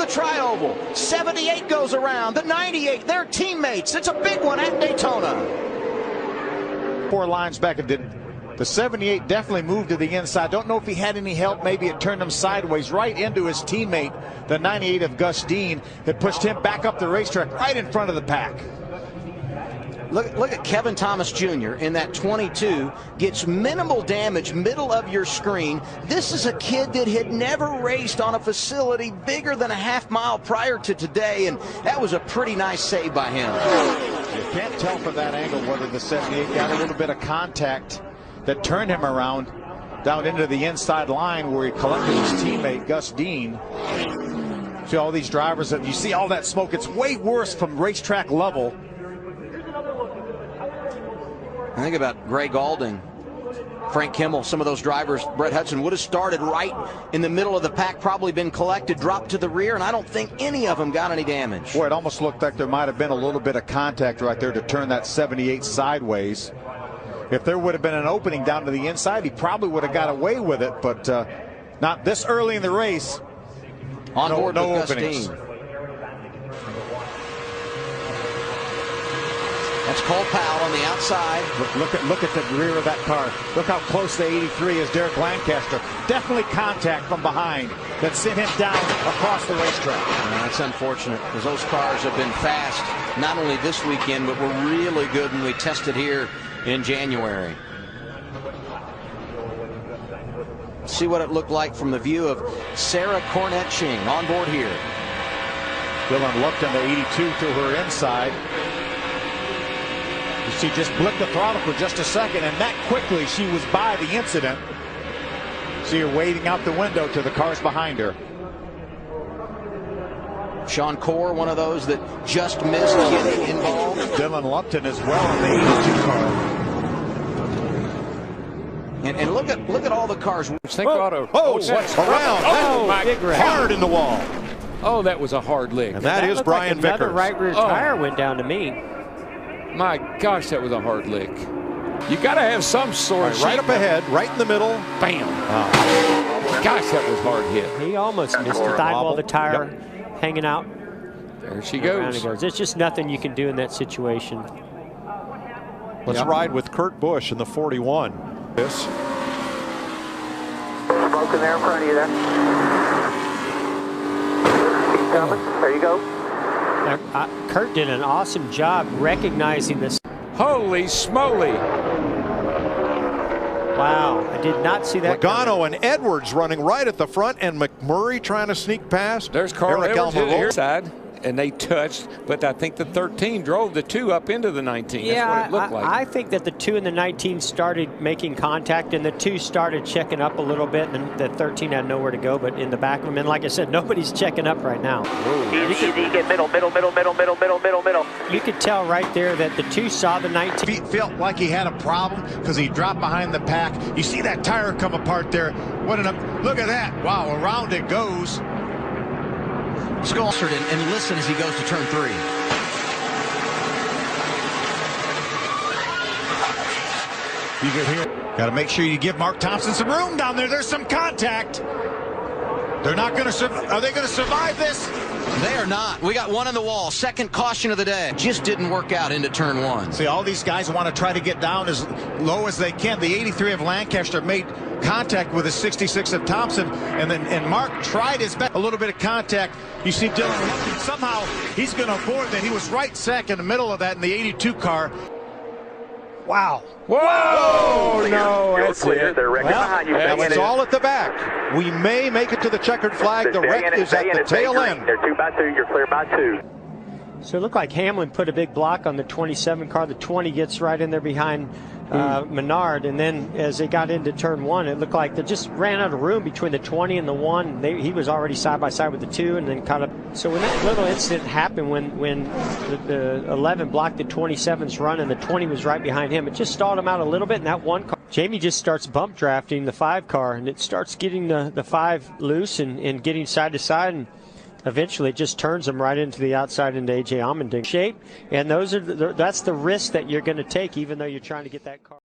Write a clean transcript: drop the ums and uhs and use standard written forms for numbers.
the tri-oval. 78 goes around. The 98, their teammates. It's a big one at Daytona. 4 lines back, and did the 78 definitely moved to the inside. Don't know if he had any help. Maybe it turned him sideways right into his teammate. The 98 of Gus Dean had pushed him back up the racetrack right in front of the pack. Look at Kevin Thomas Jr. in that 22, gets minimal damage, middle of your screen. This is a kid that had never raced on a facility bigger than a half-mile prior to today, and that was a pretty nice save by him. You can't tell from that angle whether the 78 got a little bit of contact that turned him around down into the inside line where he collected his teammate, Gus Dean. See all these drivers, that you see all that smoke. It's way worse from racetrack level. I think about Greg Alding, Frank Kimmel, some of those drivers. Brett Hudson would have started right in the middle of the pack, probably been collected, dropped to the rear, and I don't think any of them got any damage. Boy, it almost looked like there might have been a little bit of contact right there to turn that 78 sideways. If there would have been an opening down to the inside, he probably would have got away with it, but not this early in the race. On board no with openings. Gus Dean. That's Cole Powell on the outside. Look at the rear of that car. Look how close the 83 is. Derek Lancaster. Definitely contact from behind that sent him down across the racetrack. That's unfortunate because those cars have been fast, not only this weekend, but were really good when we tested here in January. See what it looked like from the view of Sarah Cornett-Ching on board here. Dylan Lupton, the 82, through her inside. She just blipped the throttle for just a second, and that quickly she was by the incident. See her waving out the window to the cars behind her. Sean Corr, one of those that just missed getting involved. Dylan Lupton as well in the 82 car. And look at all the cars. Think auto. What's around? Oh, my God. Hard in the wall. Oh, that was a hard lick. And that is Brian like another Vickers. right rear tire went down to me. My gosh, that was a hard lick. You got to have some sort of right up ahead, right in the middle. Bam. Gosh, that was hard hit. He almost missed the sidewall of the tire hanging out. There she goes. There's just nothing you can do in that situation. Let's ride with Kurt Busch in the 41. This. Smoke in there in front of you there. Keep coming. There you go. Kurt did an awesome job recognizing this. Holy smoly. Wow, I did not see that. Logano and Edwards running right at the front, and McMurray trying to sneak past. There's Carl Eric Edwards Almirola. here side, and they touched, but I think the 13 drove the 2 up into the 19. Yeah, that's what it looked like. I think that the 2 and the 19 started making contact, and the 2 started checking up a little bit, and the 13 had nowhere to go but in the back of them. And like I said, nobody's checking up right now. Easy, get middle. You could tell right there that the 2 saw the 19. He felt like he had a problem because he dropped behind the pack. You see that tire come apart there. Look at that. Wow, around it goes. Let's go and listen as he goes to turn 3. You can hear. Got to make sure you give Mark Thompson some room down there. There's some contact. They're not going to. Are they going to survive this? They are not. We got one in the wall. Second caution of the day. Just didn't work out into turn 1. See, all these guys want to try to get down as low as they can. The 83 of Lancaster made contact with the 66 of Thompson, and Mark tried his best. A little bit of contact. You see Dylan, somehow he's going to avoid that. He was right smack in the middle of that in the 82 car. Wow. Whoa! No, You're that's clear. it. They're wrecking behind you. That was all at the back. We may make it to the checkered flag. The wreck is at the tail end. They're 2 by 2. You're clear by 2. So it looked like Hamlin put a big block on the 27 car. The 20 gets right in there behind Menard, and then as they got into turn 1, it looked like they just ran out of room between the 20 and the 1. He was already side by side with the 2, and then caught up. So when that little incident happened, when the 11 blocked the 27's run and the 20 was right behind him, it just stalled him out a little bit. And that 1 car, Jamie just starts bump drafting the 5 car, and it starts getting the 5 loose and getting side to side, and eventually it just turns them right into the outside into A.J. Allmendinger shape. And that's the risk that you're going to take, even though you're trying to get that car.